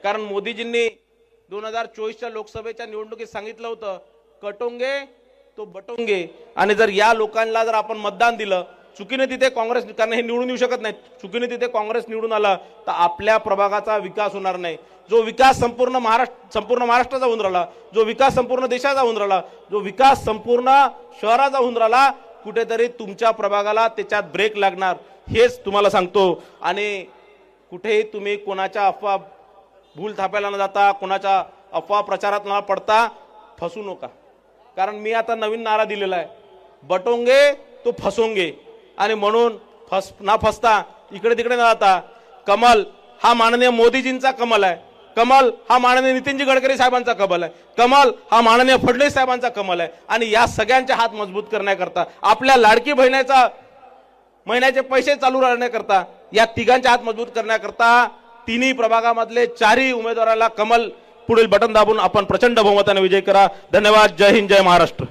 कारण मोदीजींनी 2024च्या लोकसभेच्या निवडणुकीत सांगितलं होतं, कटोंगे तो बटोंगे. आणि जर या लोकांना जर आपण मतदान दिलं, चुकीने तिथे काँग्रेस, कारण हे निवडून येऊ शकत नाही, चुकीने तिथे काँग्रेस निवडून आला तर आपल्या प्रभागाचा विकास होणार नाही. जो विकास संपूर्ण महाराष्ट्राचा होऊन राहिला, जो विकास संपूर्ण देशाचा होऊन राहिला, जो विकास संपूर्ण शहराचा होऊन राहिला, कुठेतरी तुमच्या प्रभागाला त्याच्यात ब्रेक लागणार, हेच तुम्हाला सांगतो. आणि कुठेही तुम्ही कोणाच्या अफवा भूल थापायला न जाता, कोणाच्या अफवा प्रचारात न पडता फसू नका. कारण मी आता नवीन नारा दिलेला आहे, बटोंगे तो फसोंगे. आणि म्हणून न फसता इकडे तिकडे न जाता, कमल हा माननीय मोदीजींचा कमल आहे, कमल हा माननीय नितीनजी गडकरी साहेबांचा कमल आहे, कमल हा माननीय फडणवीस साहेबांचा कमल आहे. आणि या सगळ्यांचे हात मजबूत करण्याकरता, आपल्या लाडकी बहिणीचा महिन्याचे पैसे चालू राहण्याकरता, या तिघांचे हात मजबूत करण्याकरता तिन्ही प्रभागामधले चारही उमेदवाराला कमल पुढील बटन दाबून आपण प्रचंड बहुमताने विजय करा. धन्यवाद. जय हिंद, जय महाराष्ट्र.